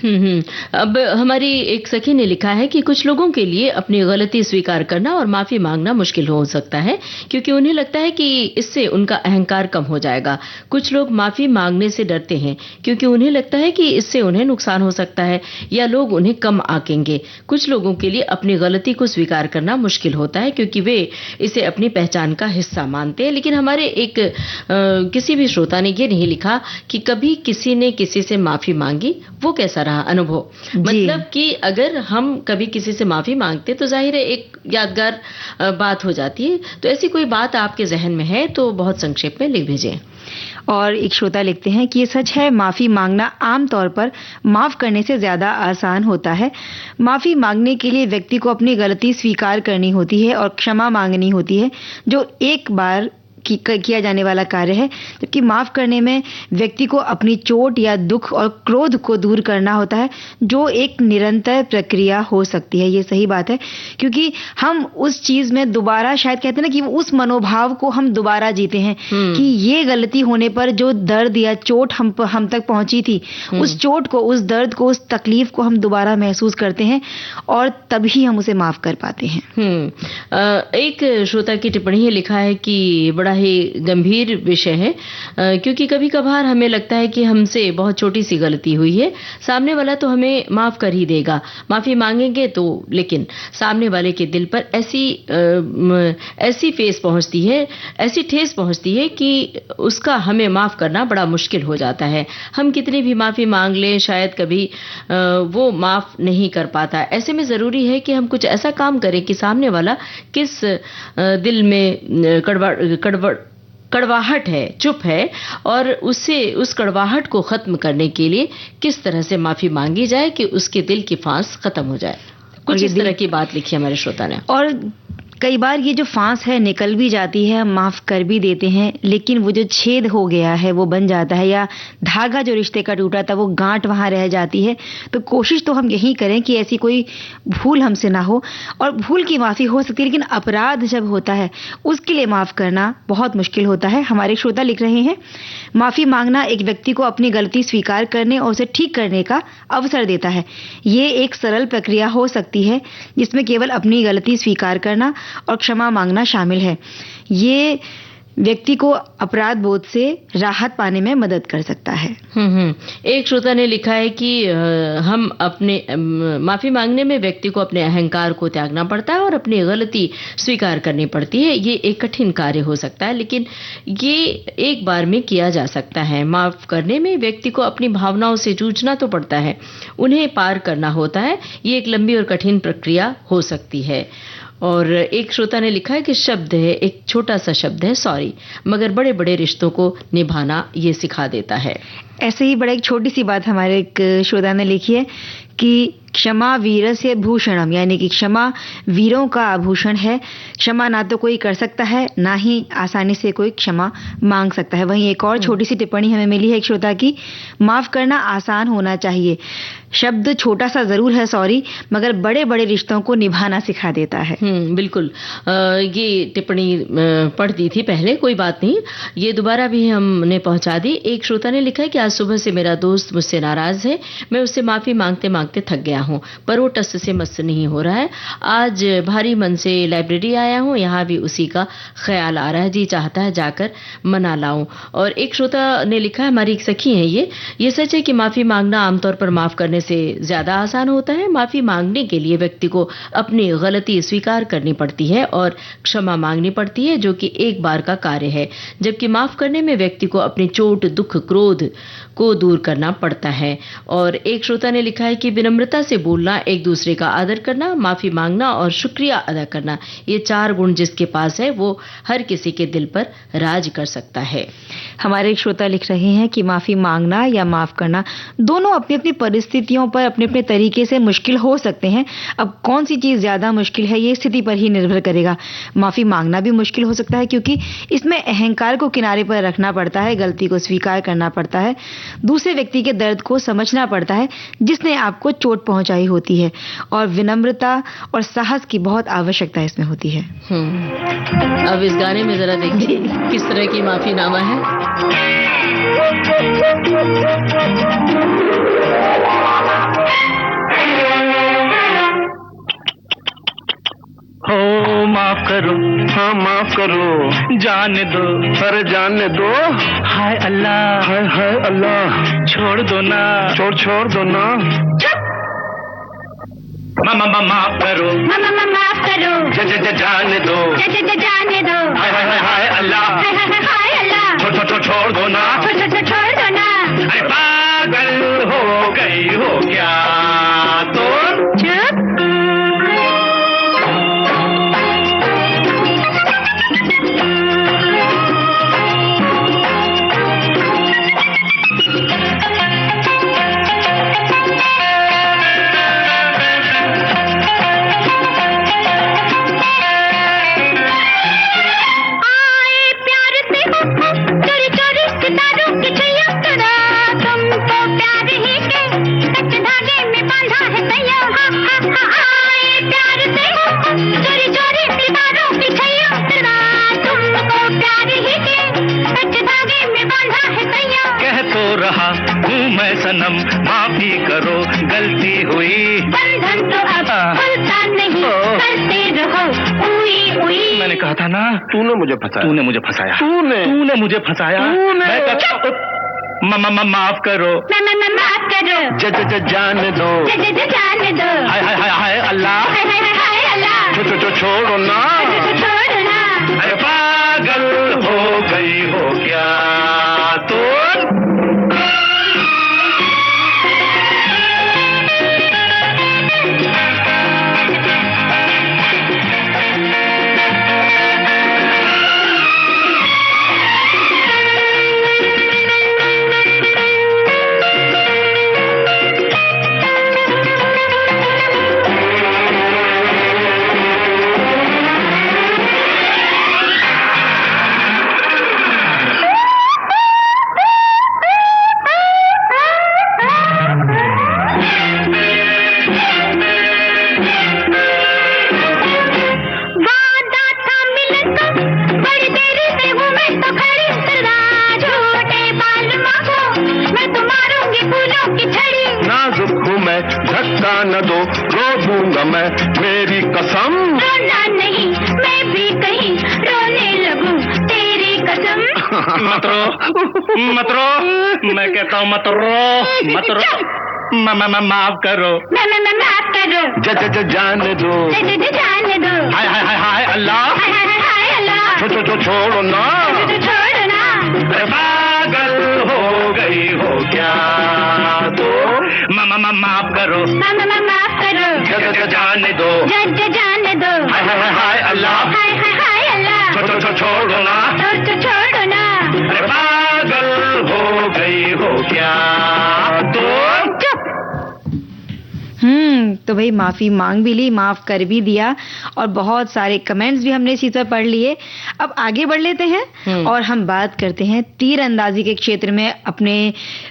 अब हमारी एक सखी ने लिखा है कि कुछ लोगों के लिए अपनी गलती स्वीकार करना और माफी मांगना मुश्किल हो सकता है, क्योंकि उन्हें लगता है कि इससे उनका अहंकार कम हो जाएगा। कुछ लोग माफी मांगने से डरते हैं क्योंकि उन्हें लगता है कि इससे उन्हें नुकसान हो सकता है या लोग उन्हें कम आंकेंगे। कुछ लोगों के लिए अपनी गलती को स्वीकार करना मुश्किल होता है क्योंकि वे इसे अपनी पहचान का हिस्सा मानते हैं। लेकिन हमारे एक किसी भी श्रोता ने ये नहीं लिखा कि कभी किसी ने किसी से माफी मांगी, वो कैसा रहा अनुभव। मतलब कि अगर हम कभी किसी से माफी मांगते तो जाहिर है एक यादगार बात हो जाती है। तो ऐसी कोई बात आपके जहन में है तो बहुत संक्षेप में लिख भेजें। और एक श्रोता लिखते हैं कि ये सच है, माफी मांगना आमतौर पर माफ करने से ज्यादा आसान होता है। माफी मांगने के लिए व्यक्ति को अपनी गलती स्वीकार करनी होती है और क्षमा मांगनी होती है, जो एक बार किया जाने वाला कार्य है, जबकि माफ करने में व्यक्ति को अपनी चोट या दुख और क्रोध को दूर करना होता है, जो एक निरंतर प्रक्रिया हो सकती है। ये सही बात है, क्योंकि हम उस चीज में दोबारा, शायद कहते हैं ना कि उस मनोभाव को हम दोबारा जीते हैं कि ये गलती होने पर जो दर्द या चोट हम तक पहुंची थी, उस चोट को, उस दर्द को, उस तकलीफ को हम दोबारा महसूस करते हैं और तभी हम उसे माफ कर पाते हैं। एक श्रोता की टिप्पणी है, लिखा है कि बड़ा ही गंभीर विषय है, क्योंकि कभी कभार हमें लगता है कि हमसे बहुत छोटी सी गलती हुई है, सामने वाला तो हमें माफ कर ही देगा, माफी मांगेंगे तो, लेकिन सामने वाले के दिल पर ऐसी ठेस पहुंचती है कि उसका हमें माफ करना बड़ा मुश्किल हो जाता है। हम कितनी भी माफी मांग लें, शायद कभी वो माफ नहीं कर पाता। ऐसे में जरूरी है कि हम कुछ ऐसा काम करें कि सामने वाला किस दिल में कड़वाहट है, चुप है, और उस कड़वाहट को खत्म करने के लिए किस तरह से माफी मांगी जाए कि उसके दिल की फांस खत्म हो जाए। कुछ इस तरह की बात लिखी हमारे श्रोता ने। और कई बार ये जो फांस है निकल भी जाती है, हम माफ कर भी देते हैं, लेकिन वो जो छेद हो गया है वो बन जाता है, या धागा जो रिश्ते का टूटा था वो गांठ वहां रह जाती है। तो कोशिश तो हम यही करें कि ऐसी कोई भूल हमसे ना हो, और भूल की माफी हो सकती है, लेकिन अपराध जब होता है उसके लिए माफ करना बहुत मुश्किल होता है। हमारे श्रोता लिख रहे हैं, माफी मांगना एक व्यक्ति को अपनी गलती स्वीकार करने और उसे ठीक करने का अवसर देता है। ये एक सरल प्रक्रिया हो सकती है जिसमें केवल अपनी गलती स्वीकार करना और क्षमा मांगना शामिल है। ये व्यक्ति को अपराध बोध से राहत पाने में मदद कर सकता है। एक श्रोता ने लिखा है कि हम अपने माफी मांगने में व्यक्ति को अपने अहंकार को त्यागना पड़ता है और अपनी गलती स्वीकार करनी पड़ती है। ये एक कठिन कार्य हो सकता है, लेकिन ये एक बार में किया जा सकता है। माफ करने में व्यक्ति को अपनी भावनाओं से जूझना तो पड़ता है, उन्हें पार करना होता है। ये एक लंबी और कठिन प्रक्रिया हो सकती है। और एक श्रोता ने लिखा है कि शब्द है, एक छोटा सा शब्द है सॉरी, मगर बड़े बड़े रिश्तों को निभाना ये सिखा देता है। ऐसे ही बड़ा एक छोटी सी बात हमारे एक श्रोता ने लिखी है कि क्षमा वीरस्य भूषणम, यानी कि क्षमा वीरों का आभूषण है। क्षमा ना तो कोई कर सकता है, ना ही आसानी से कोई क्षमा मांग सकता है। वहीं एक और छोटी सी टिप्पणी हमें मिली है एक श्रोता की, माफ करना आसान होना चाहिए। शब्द छोटा सा जरूर है सॉरी, मगर बड़े बड़े रिश्तों को निभाना सिखा देता है। बिल्कुल। ये टिप्पणी पढ़ दी थी पहले, कोई बात नहीं, ये दोबारा भी हमने पहुंचा दी। एक श्रोता ने लिखा है कि आज सुबह से मेरा दोस्त मुझसे नाराज है, मैं उससे माफी मांगते मांगते थक गया हूँ, पर वो टस से मस नहीं हो रहा है। आज भारी मन से लाइब्रेरी आया हूँ, यहाँ भी उसी का ख्याल आ रहा है, जी चाहता है जाकर मना लाऊं। और एक श्रोता ने लिखा है, हमारी एक सखी है ये सच है कि माफी मांगना आमतौर पर माफ करने से ज्यादा आसान होता है। माफी मांगने के लिए व्यक्ति को अपनी गलती स्वीकार करनी पड़ती है और क्षमा मांगनी पड़ती है, जो कि एक बार का कार्य है, जबकि माफ करने में व्यक्ति को अपनी चोट, दुख, क्रोध को दूर करना पड़ता है। और एक श्रोता ने लिखा है कि विनम्रता से बोलना, एक दूसरे का आदर करना, माफी मांगना और शुक्रिया अदा करना, ये 4 गुण जिसके पास है वो हर किसी के दिल पर राज कर सकता है। हमारे एक श्रोता लिख रहे हैं कि माफी मांगना या माफ करना दोनों अपनी अपनी परिस्थितियों पर अपने अपने तरीके से मुश्किल हो सकते हैं। अब कौन सी चीज ज्यादा मुश्किल है ये स्थिति पर ही निर्भर करेगा। माफी मांगना भी मुश्किल हो सकता है क्योंकि इसमें अहंकार को किनारे पर रखना पड़ता है, गलती को स्वीकार करना पड़ता है, दूसरे व्यक्ति के दर्द को समझना पड़ता है जिसने आपको चोट पहुंचाई होती है, और विनम्रता और साहस की बहुत आवश्यकता इसमें होती है। अब इस गाने में जरा देखिए किस तरह की माफीनामा है। हो माफ करो, हाँ माफ करो, जाने दो, अरे जाने दो, हाय अल्लाह, हाय हाय अल्लाह, छोड़ दो ना, छोड़ दो ना, माफ करो, माफ करो, जाने दो, जाने दो, हाय हाय हाय अल्लाह, हाय अल्लाह, छोड़ दो ना, छोड़ दो ना। अरे पागल हो गई हो क्या तो? चुप। आए प्यार चोरी चोरी दीवारों की छैया तुमको प्यार ही के सच धागे में बांधा है सैया। कह तो रहा हूँ मैं सनम, माफी करो गलती हुई। बंधन तो अब खुलता नहीं, करते रहो उई उई। मैंने कहा था ना, तूने मुझे फंसाया। तूने मुझे फंसाया। तूने मुझे फंसाया। मैं कहता माफ करो। माफ करो। जान दो। जाने दो। हाय हाय हाय हाय अल्लाह। हाय अल्लाह। छोड़ो ना। छोड़ो ना। अरे पागल हो गई हो क्या तुम? धक्का न दो, रो दूंगा मैं मेरी कसम। रोना नहीं, मैं भी कहीं रोने लगूं तेरी कसम। मत रो, मैं कहता हूँ मत रो। माफ करो। माफ करो। जाने दो। जाने दो। हाय हाय हाय हाय अल्लाह। हाय अल्लाह। छोड़ो ना। छोड़ो ना। अरे पागल हो गई हो क्या तो? माफ करो। माफ करो। जाने दो। जाने दो। हाय हाय हाय अल्लाह। हाय अल्लाह। छोड़ो ना। छोड़ो ना। अरे पागल हो गई हो क्या तो? तो भाई माफी मांग भी ली, माफ कर भी दिया और बहुत सारे कमेंट्स भी हमने इसी तरह पढ़ लिए। अब आगे बढ़ लेते हैं और हम बात करते हैं तीरंदाजी के क्षेत्र में अपने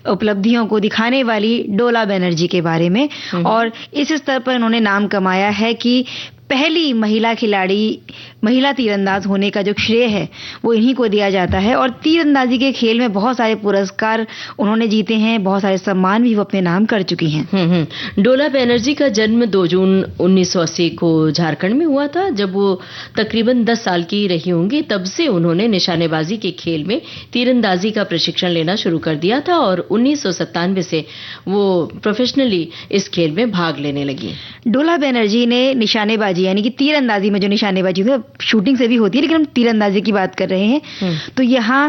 उपलब्धियों को दिखाने वाली डोला बनर्जी के बारे में। और इस स्तर पर उन्होंने नाम कमाया है कि पहली महिला खिलाड़ी, महिला तीरंदाज होने का जो श्रेय है वो इन्हीं को दिया जाता है। और तीरंदाजी के खेल में बहुत सारे पुरस्कार उन्होंने जीते हैं, बहुत सारे सम्मान भी वो अपने नाम कर चुकी हैं। डोला बनर्जी का जन्म 2 जून 1980 को झारखंड में हुआ था। जब वो तकरीबन 10 साल की रही होंगी तब से उन्होंने निशानेबाजी के खेल में तीरंदाजी का प्रशिक्षण लेना शुरू कर दिया था और 1997 से वो प्रोफेशनली इस खेल में भाग लेने लगी। डोला बनर्जी ने निशानेबाजी यानी कि तीरंदाजी में जो निशानेबाजी होती है, शूटिंग से भी होती है लेकिन हम तीरंदाजी की बात कर रहे हैं, तो यहाँ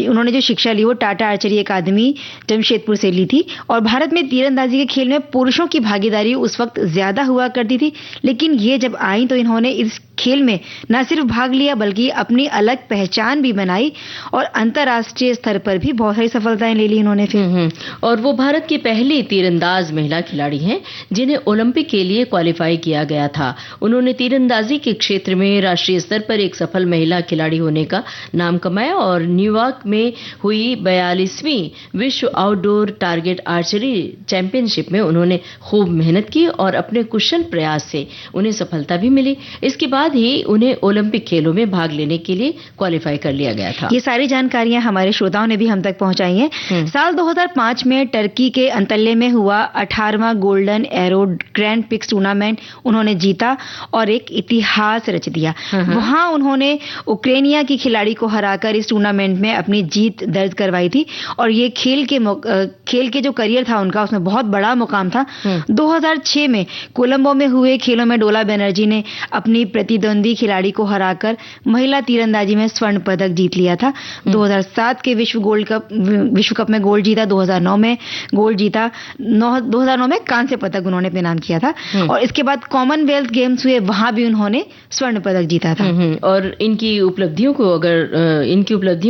उन्होंने जो शिक्षा ली वो टाटा आर्चरी अकादमी जमशेदपुर से ली थी। और भारत में तीरंदाजी के खेल में पुरुषों की भागीदारी उस वक्त ज्यादा हुआ करती थी, लेकिन ये जब आई तो इन्होंने इस खेल में न सिर्फ भाग लिया बल्कि अपनी अलग पहचान भी बनाई और अंतर्राष्ट्रीय स्तर पर भी बहुत सारी सफलताएं ले ली इन्होंने फिर। और वो भारत की पहली तीरंदाज महिला खिलाड़ी हैं जिन्हें ओलंपिक के लिए क्वालिफाई किया गया था। उन्होंने तीरंदाजी के क्षेत्र में राष्ट्रीय स्तर पर एक सफल महिला खिलाड़ी होने का नाम कमाया और न्यूयॉर्क में हुई 42वीं विश्व आउटडोर टारगेट आर्चरी चैंपियनशिप में उन्होंने खूब मेहनत की और अपने कुशल प्रयास से उन्हें सफलता भी मिली। इसके बाद ही उन्हें ओलंपिक खेलों में भाग लेने के लिए क्वालिफाई कर लिया गया था। ये सारी जानकारियां हमारे श्रोताओं ने भी हम तक पहुंचाई हैं। साल 2005 में टर्की के अंतल्य में हुआ 18वां golden arrow grand prix tournament उन्होंने जीता और एक इतिहास रच दिया। वहां उन्होंने उक्रेनिया की खिलाड़ी को हराकर इस टूर्नामेंट में अपनी जीत दर्ज करवाई थी और ये खेल के जो करियर था उनका उसमें बहुत बड़ा मुकाम था। 2006 में कोलंबो में हुए खेलों में डोला बनर्जी ने अपनी प्रतिद्वंदी खिलाड़ी को हराकर महिला तीरंदाजी में स्वर्ण पदक जीत लिया था। 2007 के विश्व कप में गोल्ड जीता, 2009 में गोल्ड जीता, 2009 में कांस्य पदक उन्होंने अपने नाम किया था और इसके बाद कॉमनवेल्थ गेम्स हुए, वहां भी उन्होंने स्वर्ण पदक जीता था। और इनकी उपलब्धियों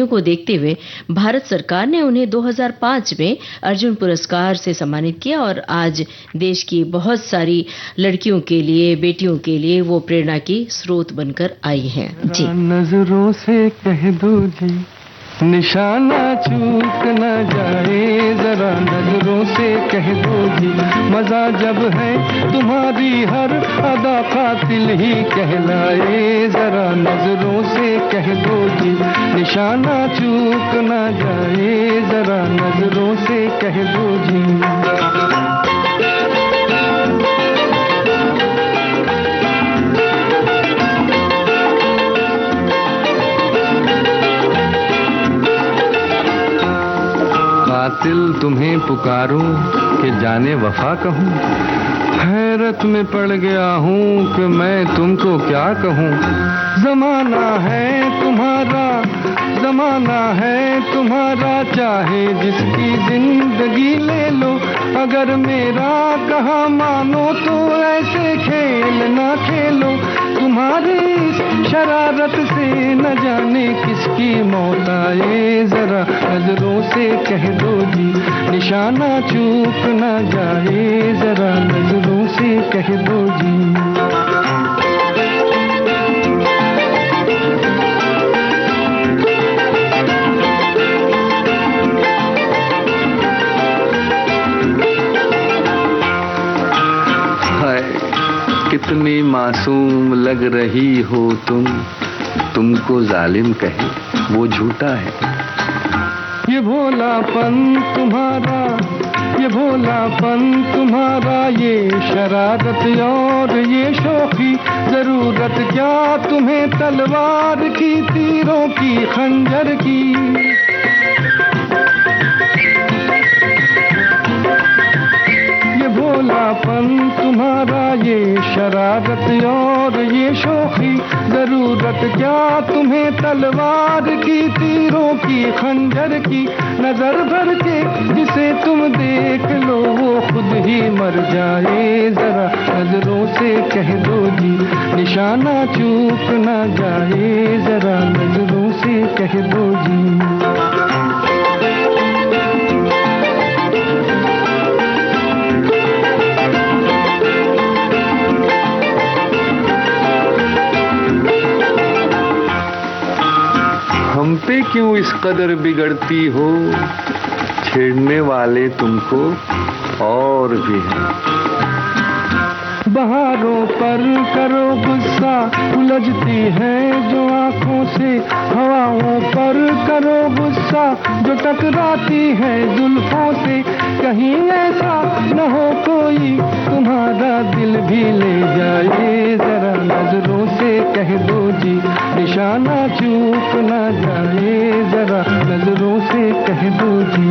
को देखते हुए भारत सरकार ने उन्हें 2005 में अर्जुन पुरस्कार से सम्मानित किया और आज देश की बहुत सारी लड़कियों के लिए, बेटियों के लिए वो प्रेरणा की स्रोत बनकर आई हैं। जी, नजरों से कह दो जी निशाना चूक न जाए जरा नजरों से कह दो जी, मजा जब है तुम्हारी हर अदा कातिल ही कहलाए, जरा नजरों से कह दो जी, निशाना चूक न जाए जरा नजरों से कह दो जी। कातिल तुम्हें पुकारूं कि जाने वफा कहूं, हैरत में पड़ गया हूं कि मैं तुमको क्या कहूं। जमाना है तुम्हारा, जमाना है तुम्हारा, चाहे जिसकी जिंदगी ले लो, अगर मेरा कहा मानो तो ऐसे खेल ना खेलो। तुम्हारी शरारत से न जाने किसकी मौत आए, जरा नजरों से कह दो जी, निशाना चूक न जाए जरा नजरों से कह दो जी। कितनी मासूम लग रही हो तुमको जालिम कहे वो झूठा है। ये भोलापन तुम्हारा, ये भोलापन तुम्हारा, ये शरारत और ये शौकी, जरूरत क्या तुम्हें तलवार की, तीरों की, खंजर की। भोलापन तुम्हारा, ये शरारत और ये शौकी, जरूरत क्या तुम्हें तलवार की, तीरों की, खंजर की। नजर भर के जिसे तुम देख लो वो खुद ही मर जाए, जरा नजरों से कह दो जी, निशाना चूक न जाए जरा नजरों से कह दो जी। हम पे क्यों इस कदर बिगड़ती हो, छेड़ने वाले तुमको और भी हैं। बहारों पर करो गुस्सा, उलझती है जो आंखों से, हवाओं पर करो गुस्सा जो टकराती है जुल्फों से। कहीं ऐसा न हो कोई तुम्हारा दिल भी ले जाए, जरा नजरों से कह दो जी, निशाना चूक न जाए जरा नजरों से कह दो जी।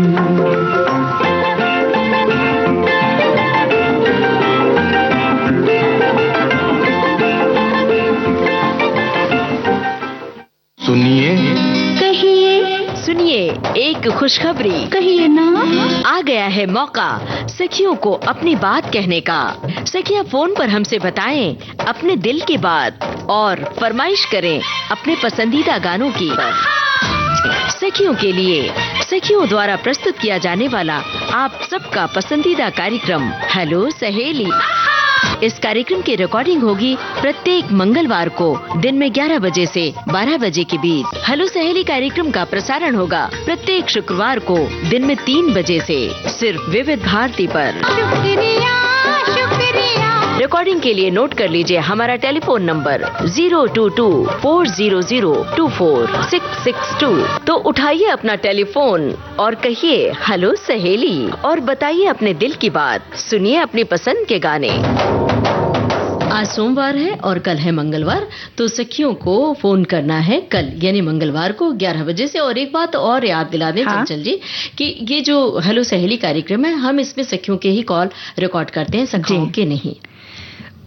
सुनिए, कहिए, सुनिए एक खुशखबरी, कहिए ना। आ गया है मौका सखियों को अपनी बात कहने का। सखियां फोन पर हमसे बताएं अपने दिल की बात और फरमाइश करें अपने पसंदीदा गानों की। सखियों के लिए सखियों द्वारा प्रस्तुत किया जाने वाला आप सबका पसंदीदा कार्यक्रम हेलो सहेली। इस कार्यक्रम की रिकॉर्डिंग होगी प्रत्येक मंगलवार को दिन में 11 बजे से 12 बजे के बीच। हेलो सहेली कार्यक्रम का प्रसारण होगा प्रत्येक शुक्रवार को दिन में 3 बजे से सिर्फ विविध भारती पर। शुक्रिया, शुक्रिया। रिकॉर्डिंग के लिए नोट कर लीजिए हमारा टेलीफोन नंबर 022-400-24662। तो उठाइए अपना टेलीफोन और कहिए हेलो सहेली और बताइए अपने दिल की बात। सुनिए अपनी पसंद के गाने। आज सोमवार है और कल है मंगलवार, तो सखियों को फोन करना है कल यानी मंगलवार को 11 बजे से। और एक बात और याद दिला दें चंचल जी कि ये जो हेलो सहेली कार्यक्रम है, हम इसमें सखियों के ही कॉल रिकॉर्ड करते हैं, सखियों के नहीं।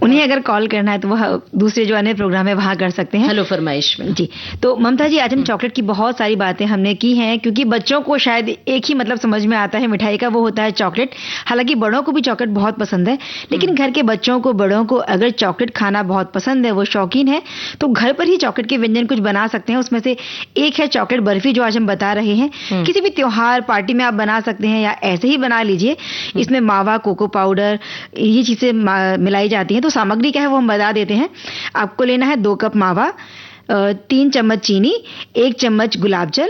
उन्हें अगर कॉल करना है तो वह दूसरे जो अन्य प्रोग्राम है वहां कर सकते हैं हेलो फरमाइश में। जी, तो ममता जी आज हम चॉकलेट की बहुत सारी बातें हमने की हैं, क्योंकि बच्चों को शायद एक ही मतलब समझ में आता है मिठाई का, वो होता है चॉकलेट। हालांकि बड़ों को भी चॉकलेट बहुत पसंद है, लेकिन घर के बच्चों को, बड़ों को अगर चॉकलेट खाना बहुत पसंद है, वो शौकीन है, तो घर पर ही चॉकलेट के व्यंजन कुछ बना सकते हैं। उसमें से एक है चॉकलेट बर्फी, जो आज हम बता रहे हैं। किसी भी त्योहार पार्टी में आप बना सकते हैं या ऐसे ही बना लीजिए। इसमें मावा, कोको पाउडर, ये चीजें मिलाई जाती हैं। तो सामग्री क्या है वो हम बता देते हैं। आपको लेना है 2 कप मावा, 3 चम्मच चीनी, 1 चम्मच गुलाब जल,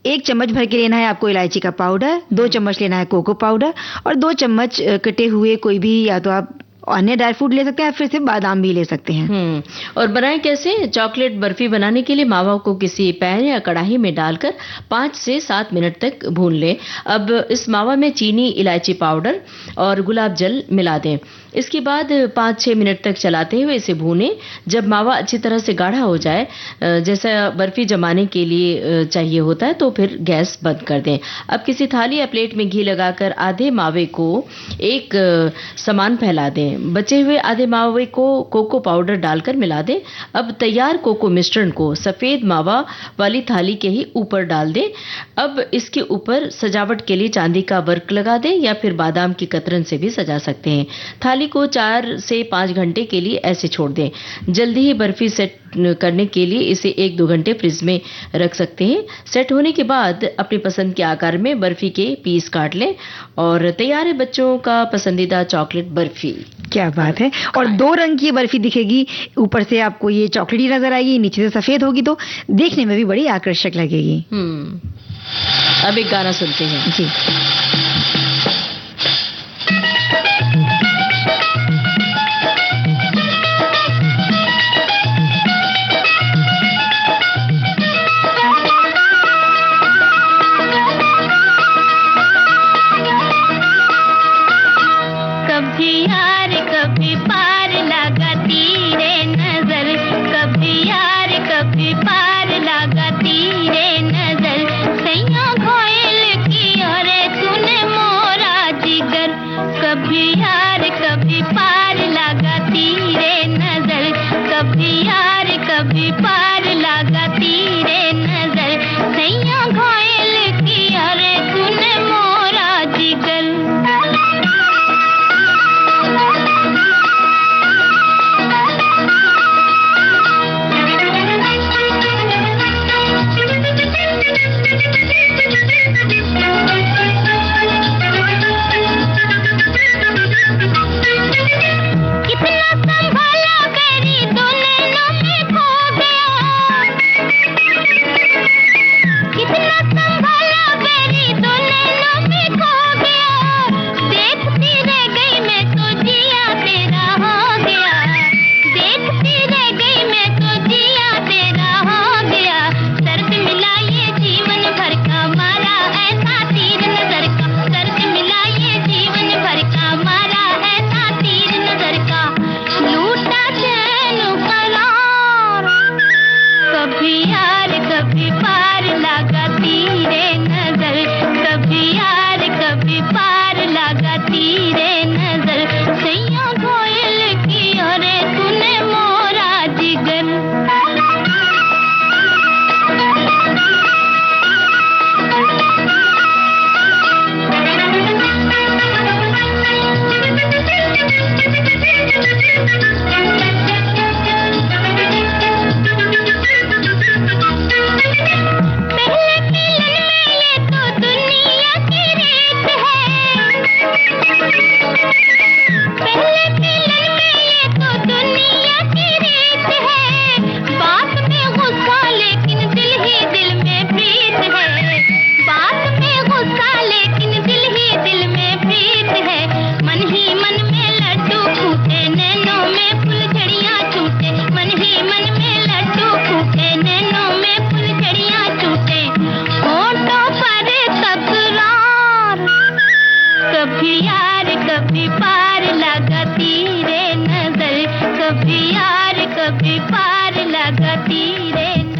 1 चम्मच भर के लेना है आपको इलायची का पाउडर, 2 चम्मच लेना है कोको पाउडर और 2 चम्मच कटे हुए कोई भी, या तो आप अन्य ड्राई फ्रूट ले सकते हैं, फिर से बादाम भी ले सकते हैं। और बनाएं कैसे? चॉकलेट बर्फी बनाने के लिए मावा को किसी पैन या कढ़ाई में डालकर 5 से 7 मिनट तक भून लें। अब इस मावा में चीनी, इलायची पाउडर और गुलाब जल मिला दें। इसके बाद 5-6 मिनट तक चलाते हुए इसे भूनें। जब मावा अच्छी तरह से गाढ़ा हो जाए, जैसा बर्फी जमाने के लिए चाहिए होता है, तो फिर गैस बंद कर दें। अब किसी थाली या प्लेट में घी लगाकर आधे मावे को एक समान फैला दें। बचे हुए आधे मावे को कोको पाउडर डालकर मिला दें। अब तैयार कोको मिश्रण को सफेद मावा वाली थाली के ही ऊपर डाल दें। अब इसके ऊपर सजावट के लिए चांदी का वर्क लगा दें या फिर बादाम की कतरन से भी सजा सकते हैं। थाली को 4 से 5 घंटे के लिए ऐसे छोड़ दें। जल्दी ही बर्फी सेट करने के लिए इसे 1-2 घंटे फ्रिज में रख सकते हैं। सेट होने के बाद अपनी पसंद के आकार में बर्फी के पीस काट लें और तैयार है बच्चों का पसंदीदा चॉकलेट बर्फी। क्या बात है। और 2 रंग की बर्फी दिखेगी, ऊपर से आपको ये चॉकलेटी नजर आएगी, नीचे से सफेद होगी, तो देखने में भी बड़ी आकर्षक लगेगी। अब एक गाना सुनते हैं जी।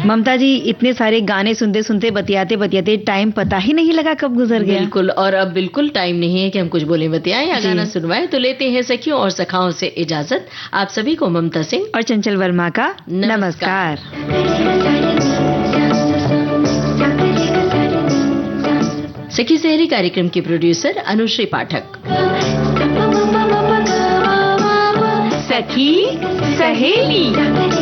ममता जी, इतने सारे गाने सुनते सुनते बतियाते बतियाते टाइम पता ही नहीं लगा कब गुजर गया। बिल्कुल, और अब बिल्कुल टाइम नहीं है कि हम कुछ बोले बतियाएं या गाना सुनवाएं। तो लेते हैं सखियों और सखाओं से इजाजत। आप सभी को ममता सिंह और चंचल वर्मा का नमस्कार। सखी सहेली कार्यक्रम की प्रोड्यूसर अनुश्री पाठक। सखी सहेली।